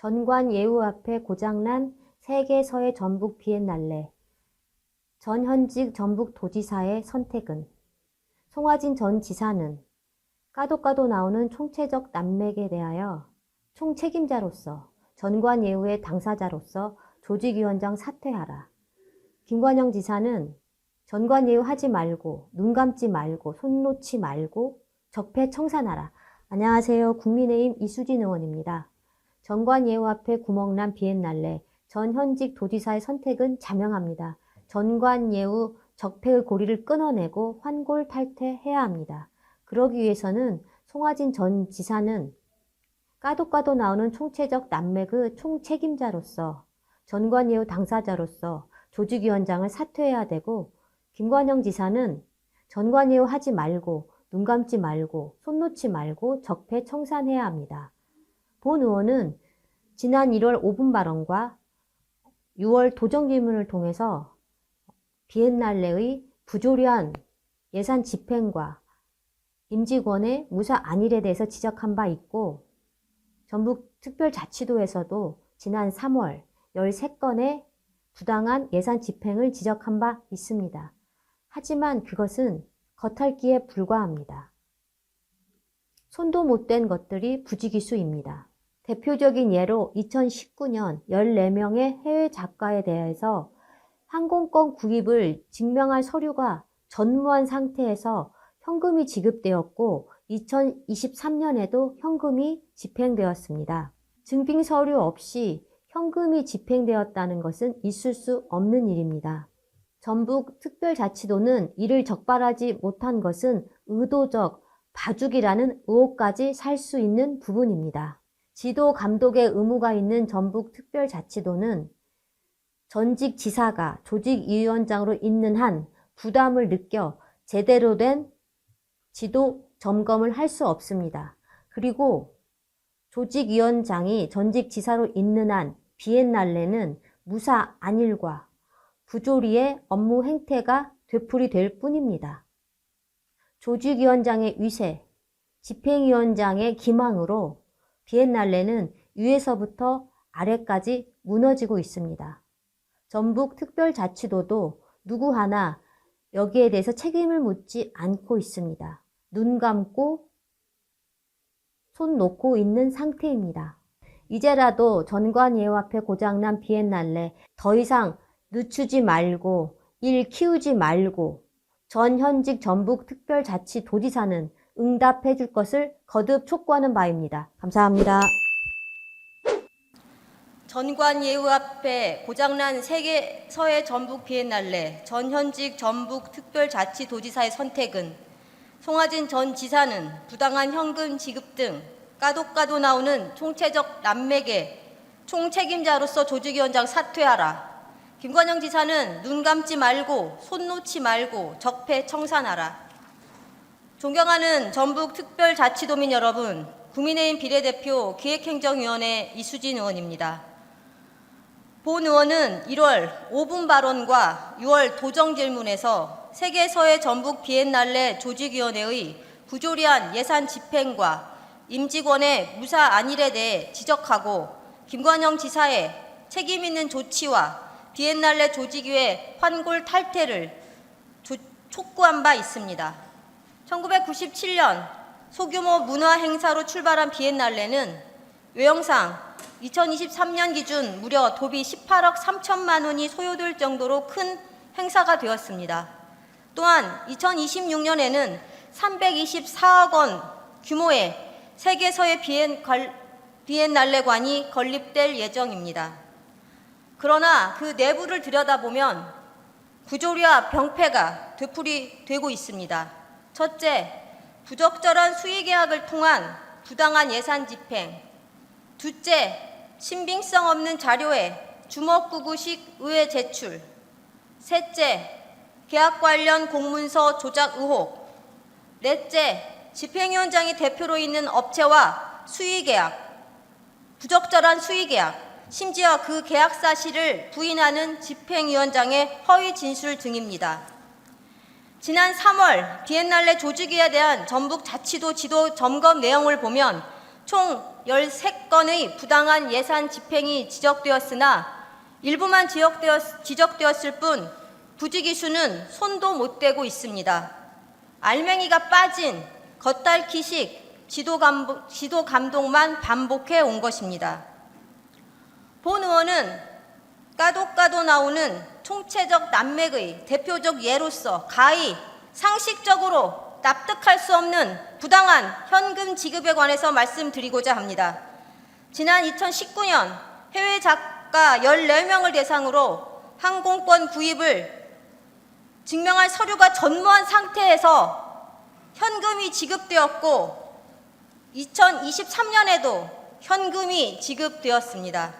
전관예우 앞에 고장난 세계서해 전북 비엔날레. 전 현직 전북도지사의 선택은? 송화진 전 지사는 까도 나오는 총체적 난맥에 대하여 총책임자로서 전관예우의 당사자로서 조직위원장 사퇴하라. 김관영 지사는 전관예우 하지 말고 눈 감지 말고 손 놓지 말고 적폐청산하라. 안녕하세요. 국민의힘 이수진 의원입니다. 전관예우 앞에 구멍난 비엔날레. 전 현직 도지사의 선택은 자명합니다. 전관예우 적폐의 고리를 끊어내고 환골탈퇴해야 합니다. 그러기 위해서는 송화진 전 지사는 까도 나오는 총체적 난맥의 총책임자로서 전관예우 당사자로서 조직위원장을 사퇴해야 되고, 김관영 지사는 전관예우 하지 말고 눈 감지 말고 손 놓지 말고 적폐 청산해야 합니다. 본 의원은 지난 1월 5분 발언과 6월 도정 질문을 통해서 비엔날레의 부조리한 예산 집행과 임직원의 무사 안일에 대해서 지적한 바 있고, 전북특별자치도에서도 지난 3월 13건의 부당한 예산 집행을 지적한 바 있습니다. 하지만 그것은 겉핥기에 불과합니다. 손도 못 댄 것들이 부지기수입니다. 대표적인 예로 2019년 14명의 해외 작가에 대해서 항공권 구입을 증명할 서류가 전무한 상태에서 현금이 지급되었고 2023년에도 현금이 집행되었습니다. 증빙 서류 없이 현금이 집행되었다는 것은 있을 수 없는 일입니다. 전북특별자치도는 이를 적발하지 못한 것은 의도적 봐주기라는 의혹까지 살 수 있는 부분입니다. 지도 감독의 의무가 있는 전북특별자치도는 전직 지사가 조직위원장으로 있는 한 부담을 느껴 제대로 된 지도 점검을 할 수 없습니다. 그리고 조직위원장이 전직 지사로 있는 한 비엔날레는 무사 안일과 부조리의 업무 행태가 되풀이될 뿐입니다. 조직위원장의 위세, 집행위원장의 기망으로 비엔날레는 위에서부터 아래까지 무너지고 있습니다. 전북특별자치도도 누구 하나 여기에 대해서 책임을 묻지 않고 있습니다. 눈 감고 손 놓고 있는 상태입니다. 이제라도 전관예우 앞에 고장난 비엔날레 더 이상 늦추지 말고 일 키우지 말고 전 현직 전북특별자치도지사는 응답해 줄 것을 거듭 촉구하는 바입니다. 감사합니다. 전관예우 앞에 고장난 세계서해 전북 비엔날레 전 현직 전북특별자치도지사의 선택은 송화진 전 지사는 부당한 현금 지급 등 까도 나오는 총체적 난맥의 총책임자로서 조직위원장 사퇴하라. 김관영 지사는 눈 감지 말고 손 놓지 말고 적폐 청산하라. 존경하는 전북특별자치도민 여러분, 국민의힘 비례대표 기획행정위원회 이수진 의원입니다. 본 의원은 1월 5분 발언과 6월 도정 질문에서 세계서해 전북 비엔날레 조직위원회의 부조리한 예산 집행과 임직원의 무사 안일에 대해 지적하고 김관영 지사의 책임 있는 조치와 비엔날레 조직위의 환골 탈퇴를 촉구한 바 있습니다. 1997년 소규모 문화 행사로 출발한 비엔날레는 외형상 2023년 기준 무려 도비 18억 3천만 원이 소요될 정도로 큰 행사가 되었습니다. 또한 2026년에는 324억 원 규모의 세계서해 비엔날레관이 건립될 예정입니다. 그러나 그 내부를 들여다보면 부조리와 병폐가 되풀이되고 있습니다. 첫째, 부적절한 수의계약을 통한 부당한 예산 집행. 둘째, 신빙성 없는 자료의 주먹구구식 의회 제출. 셋째, 계약 관련 공문서 조작 의혹. 넷째, 집행위원장이 대표로 있는 업체와 수의계약, 부적절한 수의계약, 심지어 그 계약 사실을 부인하는 집행위원장의 허위 진술 등입니다. 지난 3월 비엔날레 조직위에 대한 전북자치도 지도 점검 내용을 보면 총 13건의 부당한 예산 집행이 지적되었으나 일부만 지적되었을 뿐 부지기수는 손도 못 대고 있습니다. 알맹이가 빠진 겉핥기식 지도 감독만 반복해 온 것입니다. 본 의원은 까도 나오는 총체적 난맥의 대표적 예로서 가히 상식적으로 납득할 수 없는 부당한 현금 지급에 관해서 말씀드리고자 합니다. 지난 2019년 해외 작가 14명을 대상으로 항공권 구입을 증명할 서류가 전무한 상태에서 현금이 지급되었고 2023년에도 현금이 지급되었습니다.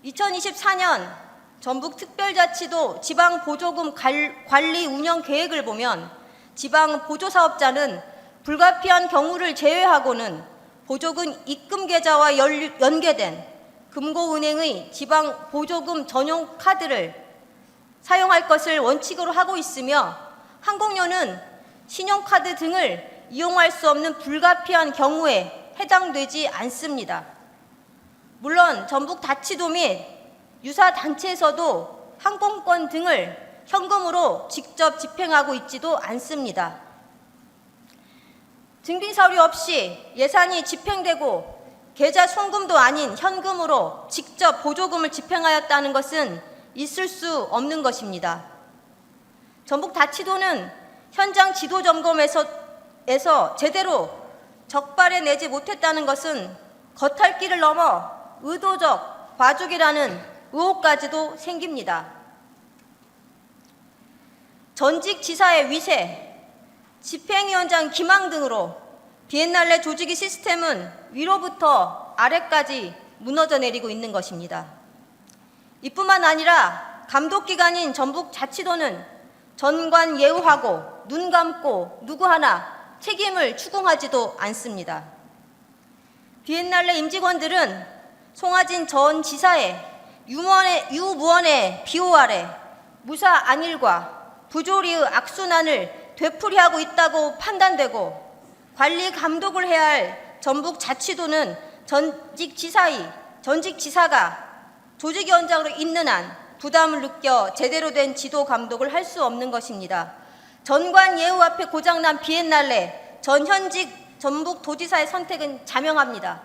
2024년 전북특별자치도 지방보조금 관리 운영 계획을 보면 지방보조사업자는 불가피한 경우를 제외하고는 보조금 입금 계좌와 연계된 금고은행의 지방보조금 전용 카드를 사용할 것을 원칙으로 하고 있으며 항공료는 신용카드 등을 이용할 수 없는 불가피한 경우에 해당되지 않습니다. 물론 전북다치도 및 유사 단체에서도 항공권 등을 현금으로 직접 집행하고 있지도 않습니다. 증빙 서류 없이 예산이 집행되고 계좌 송금도 아닌 현금으로 직접 보조금을 집행하였다는 것은 있을 수 없는 것입니다. 전북다치도는 현장 지도 점검에서 제대로 적발해 내지 못했다는 것은 겉핥기를 넘어 의도적 봐주기라는 의혹까지도 생깁니다. 전직 지사의 위세, 집행위원장 기망 등으로 비엔날레 조직의 시스템은 위로부터 아래까지 무너져 내리고 있는 것입니다. 이뿐만 아니라 감독기관인 전북자치도는 전관예우하고 눈 감고 누구 하나 책임을 추궁하지도 않습니다. 비엔날레 임직원들은 송하진 전 지사의 유무원의 비호 아래 무사 안일과 부조리의 악순환을 되풀이하고 있다고 판단되고 관리 감독을 해야 할 전북자치도는 전직 지사가 조직위원장으로 있는 한 부담을 느껴 제대로 된 지도 감독을 할 수 없는 것입니다. 전관예우 앞에 고장난 비엔날레 전 현직 전북도지사의 선택은 자명합니다.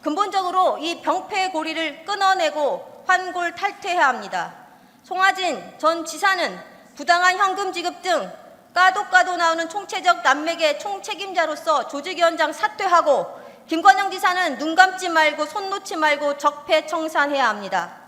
근본적으로 이 병폐의 고리를 끊어내고 환골탈퇴해야 합니다. 송하진 전 지사는 부당한 현금 지급 등 까도 나오는 총체적 난맥의 총책임자로서 조직위원장 사퇴하고 김관영 지사는 눈 감지 말고 손 놓지 말고 적폐청산해야 합니다.